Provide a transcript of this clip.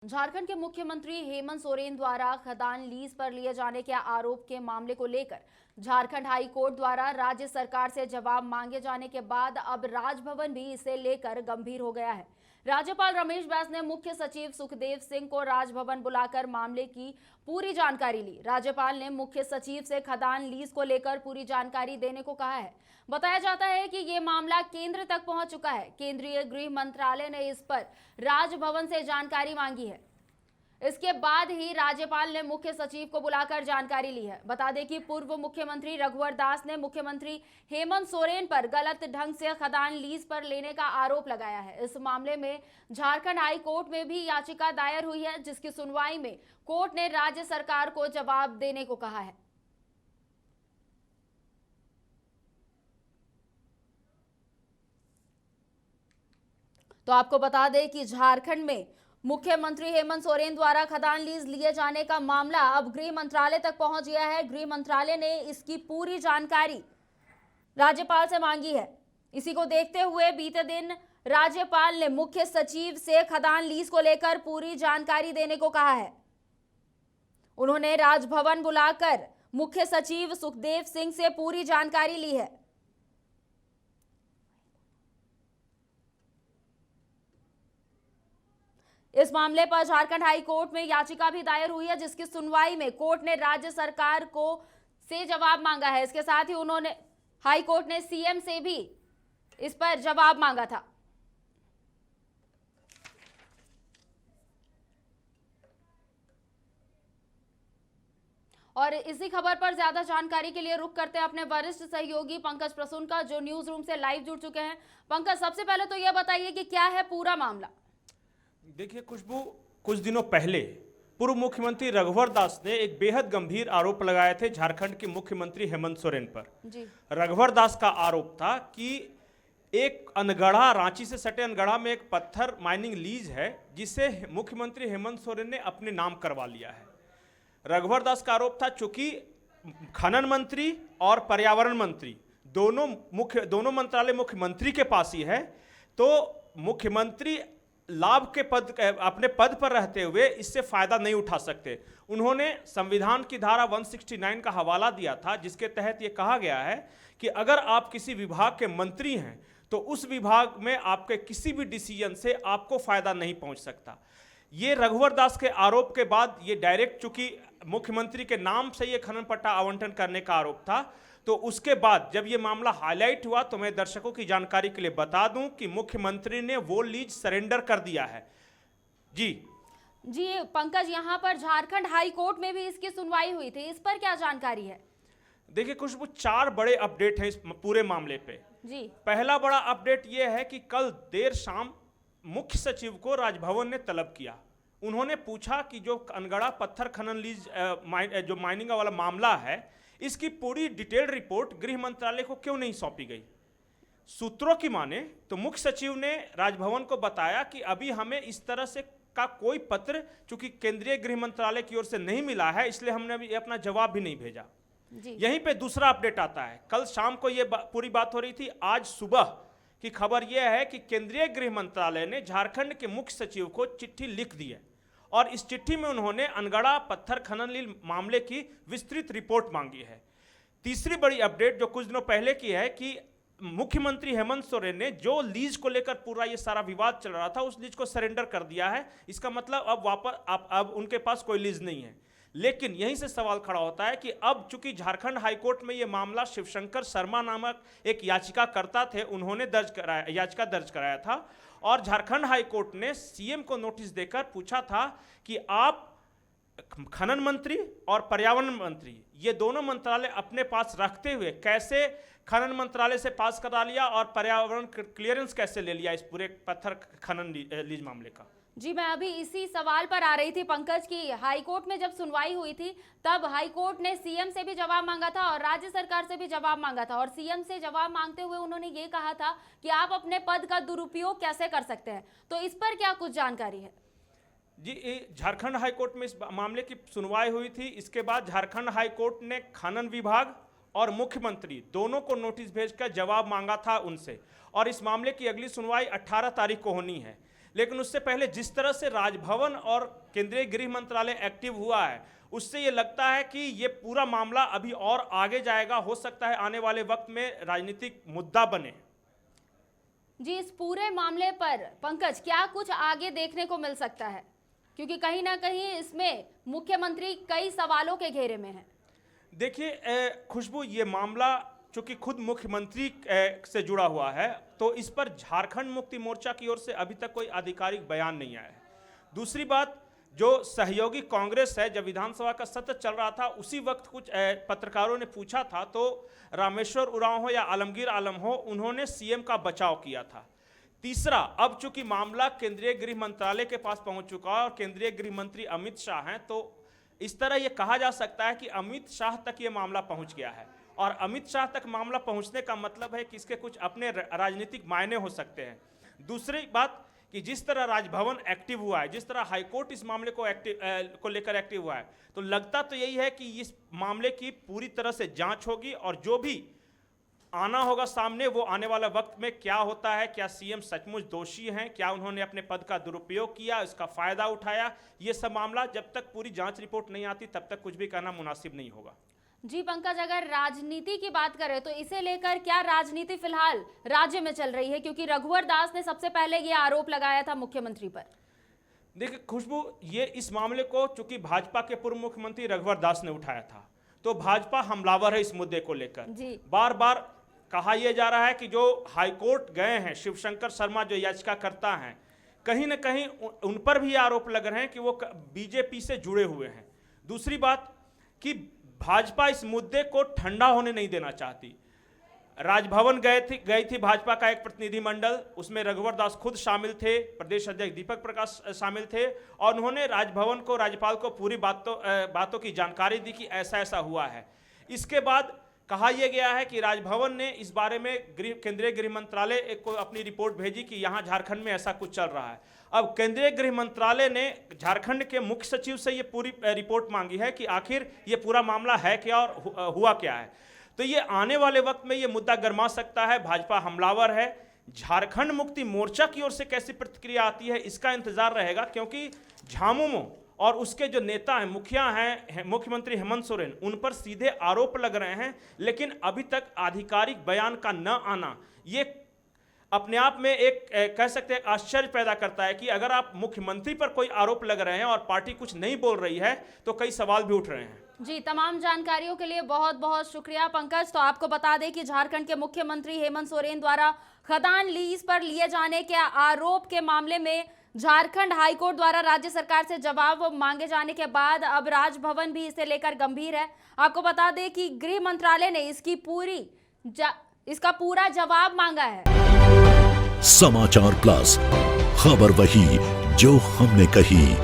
झारखंड के मुख्यमंत्री हेमंत सोरेन द्वारा खदान लीज पर लिए जाने के आरोप के मामले को लेकर झारखंड हाई कोर्ट द्वारा राज्य सरकार से जवाब मांगे जाने के बाद अब राजभवन भी इसे लेकर गंभीर हो गया है। राज्यपाल रमेश बैस ने मुख्य सचिव सुखदेव सिंह को राजभवन बुलाकर मामले की पूरी जानकारी ली। राज्यपाल ने मुख्य सचिव से खदान लीज को लेकर पूरी जानकारी देने को कहा है। बताया जाता है कि ये मामला केंद्र तक पहुंच चुका है। केंद्रीय गृह मंत्रालय ने इस पर राजभवन से जानकारी मांगी है। इसके बाद ही राज्यपाल ने मुख्य सचिव को बुलाकर जानकारी ली है। बता दें कि पूर्व मुख्यमंत्री रघुवर दास ने मुख्यमंत्री हेमंत सोरेन पर गलत ढंग से खदान लीज पर लेने का आरोप लगाया है। इस मामले में झारखंड हाई कोर्ट में भी याचिका दायर हुई है, जिसकी सुनवाई में कोर्ट ने राज्य सरकार को जवाब देने को कहा है। तो आपको बता दें कि झारखंड में मुख्यमंत्री हेमंत सोरेन द्वारा खदान लीज लिए जाने का मामला अब गृह मंत्रालय तक पहुंच गया है। गृह मंत्रालय ने इसकी पूरी जानकारी राज्यपाल से मांगी है। इसी को देखते हुए बीते दिन राज्यपाल ने मुख्य सचिव से खदान लीज को लेकर पूरी जानकारी देने को कहा है। उन्होंने राजभवन बुलाकर मुख्य सचिव सुखदेव सिंह से पूरी जानकारी ली है। इस मामले पर झारखंड हाई कोर्ट में याचिका भी दायर हुई है, जिसकी सुनवाई में कोर्ट ने राज्य सरकार को से जवाब मांगा है। इसके साथ ही उन्होंने हाई कोर्ट ने सीएम से भी इस पर जवाब मांगा था। और इसी खबर पर ज्यादा जानकारी के लिए रुख करते हैं अपने वरिष्ठ सहयोगी पंकज प्रसून का, जो न्यूज रूम से लाइव जुड़ चुके हैं। पंकज, सबसे पहले तो यह बताइए कि क्या है पूरा मामला। देखिए खुशबू, कुछ दिनों पहले पूर्व मुख्यमंत्री रघुवर दास ने एक बेहद गंभीर आरोप लगाए थे झारखंड के मुख्यमंत्री हेमंत सोरेन पर। जी। रघुवर दास का आरोप था कि एक अनगढ़ा, रांची से सटे अनगढ़ा में एक पत्थर माइनिंग लीज है, जिसे मुख्यमंत्री हेमंत सोरेन ने अपने नाम करवा लिया है। रघुवर दास का आरोप था चूंकि खनन मंत्री और पर्यावरण मंत्री दोनों मंत्रालय मुख्यमंत्री के पास ही है, तो मुख्यमंत्री लाभ के अपने पद पर रहते हुए इससे फायदा नहीं उठा सकते। उन्होंने संविधान की धारा 169 का हवाला दिया था, जिसके तहत यह कहा गया है कि अगर आप किसी विभाग के मंत्री हैं तो उस विभाग में आपके किसी भी डिसीजन से आपको फायदा नहीं पहुंच सकता। ये रघुवर दास के आरोप के बाद ये डायरेक्ट, चूंकि मुख्यमंत्री के नाम से ये खनन पट्टा आवंटन करने का आरोप था, तो उसके बाद जब ये मामला हाईलाइट हुआ तो मैं दर्शकों की जानकारी के लिए बता दूं कि मुख्यमंत्री ने वो लीज सरेंडर कर दिया है। जी पंकज, यहां पर झारखंड हाई कोर्ट में भी इसकी सुनवाई हुई थी, इस पर क्या जानकारी है? देखिए खुशबू, 4 बड़े अपडेट हैं इस पूरे मामले पे। जी। पहला बड़ा अपडेट यह है कि कल देर शाम मुख्य सचिव को राजभवन ने तलब किया। उन्होंने पूछा कि जो अनगढ़ा पत्थर खनन लीज जो माइनिंग वाला मामला है, इसकी पूरी डिटेल्ड रिपोर्ट गृह मंत्रालय को क्यों नहीं सौंपी गई। सूत्रों की माने तो मुख्य सचिव ने राजभवन को बताया कि अभी हमें इस तरह से का कोई पत्र चूंकि केंद्रीय गृह मंत्रालय की ओर से नहीं मिला है, इसलिए हमने अभी अपना जवाब भी नहीं भेजा। यहीं पे दूसरा अपडेट आता है। कल शाम को ये पूरी बात हो रही थी। आज सुबह की खबर यह है कि केंद्रीय गृह मंत्रालय ने झारखंड के मुख्य सचिव को चिट्ठी लिख दी है और इस चिट्ठी में उन्होंने अनगढ़ा पत्थर खनन लीज मामले की विस्तृत रिपोर्ट मांगी है। तीसरी बड़ी अपडेट जो कुछ दिनों पहले की है कि मुख्यमंत्री हेमंत सोरेन ने जो लीज को लेकर पूरा ये सारा विवाद चल रहा था, उस लीज को सरेंडर कर दिया है। इसका मतलब अब वापस अब उनके पास कोई लीज नहीं है। लेकिन यहीं से सवाल खड़ा होता है कि अब चूंकि झारखंड हाईकोर्ट में ये मामला शिवशंकर शर्मा नामक एक याचिकाकर्ता थे, उन्होंने याचिका दर्ज कराया था और झारखंड हाईकोर्ट ने सीएम को नोटिस देकर पूछा था कि आप खनन मंत्री और पर्यावरण मंत्री, ये दोनों मंत्रालय अपने पास रखते हुए कैसे खनन मंत्रालय से पास करा लिया और पर्यावरण क्लियरेंस कैसे ले लिया इस पूरे पत्थर खनन लीज मामले का। जी, मैं अभी इसी सवाल पर आ रही थी पंकज की हाईकोर्ट में जब सुनवाई हुई थी तब हाईकोर्ट ने सीएम से भी जवाब मांगा था और राज्य सरकार से भी जवाब मांगा था, और सीएम से जवाब मांगते हुए उन्होंने ये कहा था कि आप अपने पद का दुरुपयोग कैसे कर सकते हैं। तो इस पर क्या कुछ जानकारी है? जी, झारखंड हाईकोर्ट में इस मामले की सुनवाई हुई थी। इसके बाद झारखंड हाईकोर्ट ने खनन विभाग और मुख्यमंत्री दोनों को नोटिस भेजकर जवाब मांगा था उनसे, और इस मामले की अगली सुनवाई 18 तारीख को होनी है। लेकिन उससे पहले जिस तरह से राजभवन और केंद्रीय गृह मंत्रालय एक्टिव हुआ है, उससे ये लगता है कि ये पूरा मामला अभी और आगे जाएगा। हो सकता है आने वाले वक्त में राजनीतिक मुद्दा बने। जी, इस पूरे मामले पर पंकज क्या कुछ आगे देखने को मिल सकता है, क्योंकि कहीं ना कहीं इसमें मुख्यमंत्री कई सवालों के घेरे में है। देखिए खुशबू, ये मामला चूंकि खुद मुख्यमंत्री से जुड़ा हुआ है, तो इस पर झारखंड मुक्ति मोर्चा की ओर से अभी तक कोई आधिकारिक बयान नहीं आया है। दूसरी बात, जो सहयोगी कांग्रेस है, जब विधानसभा का सत्र चल रहा था उसी वक्त कुछ पत्रकारों ने पूछा था, तो रामेश्वर उरांव हो या आलमगीर आलम हो, उन्होंने सीएम का बचाव किया था। तीसरा, अब चूंकि मामला केंद्रीय गृह मंत्रालय के पास पहुंच चुका है और केंद्रीय गृह मंत्री अमित शाह हैं, तो इस तरह यह कहा जा सकता है कि अमित शाह तक ये मामला पहुंच गया है। और अमित शाह तक मामला पहुंचने का मतलब है कि इसके कुछ अपने राजनीतिक मायने हो सकते हैं। दूसरी बात कि जिस तरह राजभवन एक्टिव हुआ है, जिस तरह हाईकोर्ट इस मामले को लेकर एक्टिव हुआ है, तो लगता तो यही है कि इस मामले की पूरी तरह से जांच होगी और जो भी आना होगा सामने, वो आने वाला वक्त में क्या होता है, क्या सीएम सचमुच दोषी हैं, क्या उन्होंने अपने पद का दुरुपयोग किया, इसका फायदा उठाया, ये सब मामला जब तक पूरी जांच रिपोर्ट नहीं आती तब तक कुछ भी कहना मुनासिब नहीं होगा। जी पंकज, अगर राजनीति की बात करें तो इसे लेकर क्या राजनीति फिलहाल राज्य में चल रही है, क्योंकि रघुवर दास ने सबसे पहले ये आरोप लगाया था मुख्यमंत्री पर। देखिए खुशबू, ये इस मामले को चूंकि भाजपा के पूर्व मुख्यमंत्री रघुवर दास ने उठाया था, तो भाजपा हमलावर है इस मुद्दे को लेकर। बार बार कहा यह जा रहा है कि जो हाईकोर्ट गए हैं शिवशंकर शर्मा, जो याचिकाकर्ता हैं, कहीं ना कहीं उन पर भी आरोप लग रहे हैं कि वो बीजेपी से जुड़े हुए हैं। दूसरी बात कि भाजपा इस मुद्दे को ठंडा होने नहीं देना चाहती। राजभवन गई थी भाजपा का एक प्रतिनिधिमंडल, उसमें रघुवर दास खुद शामिल थे, प्रदेश अध्यक्ष दीपक प्रकाश शामिल थे, और उन्होंने राजभवन को, राज्यपाल को पूरी बातों की जानकारी दी कि ऐसा ऐसा हुआ है। इसके बाद कहा यह गया है कि राजभवन ने इस बारे में केंद्रीय गृह मंत्रालय को अपनी रिपोर्ट भेजी कि यहाँ झारखंड में ऐसा कुछ चल रहा है। अब केंद्रीय गृह मंत्रालय ने झारखंड के मुख्य सचिव से ये पूरी रिपोर्ट मांगी है कि आखिर ये पूरा मामला है क्या और हुआ क्या है। तो ये आने वाले वक्त में ये मुद्दा गरमा सकता है। भाजपा हमलावर है। झारखंड मुक्ति मोर्चा की ओर से कैसी प्रतिक्रिया आती है इसका इंतजार रहेगा, क्योंकि झामुमो और उसके जो नेता हैं, मुखिया हैं, मुख्यमंत्री हेमंत सोरेन, उन पर सीधे आरोप लग रहे हैं, लेकिन अभी तक आधिकारिक बयान का न आना ये अपने आप में एक कह सकते हैं आश्चर्य पैदा करता है कि अगर आप मुख्यमंत्री पर कोई आरोप लग रहे हैं और पार्टी कुछ नहीं बोल रही है तो कई सवाल भी उठ रहे हैं। जी, तमाम जानकारियों के लिए बहुत बहुत शुक्रिया पंकज। तो आपको बता दें कि झारखंड के मुख्यमंत्री हेमंत सोरेन द्वारा खदान लीज पर लिए जाने के आरोप के मामले में झारखंड हाईकोर्ट द्वारा राज्य सरकार से जवाब मांगे जाने के बाद अब राजभवन भी इसे लेकर गंभीर है। आपको बता दें कि गृह मंत्रालय ने इसका पूरा जवाब मांगा है। समाचार प्लस, खबर वही जो हमने कही।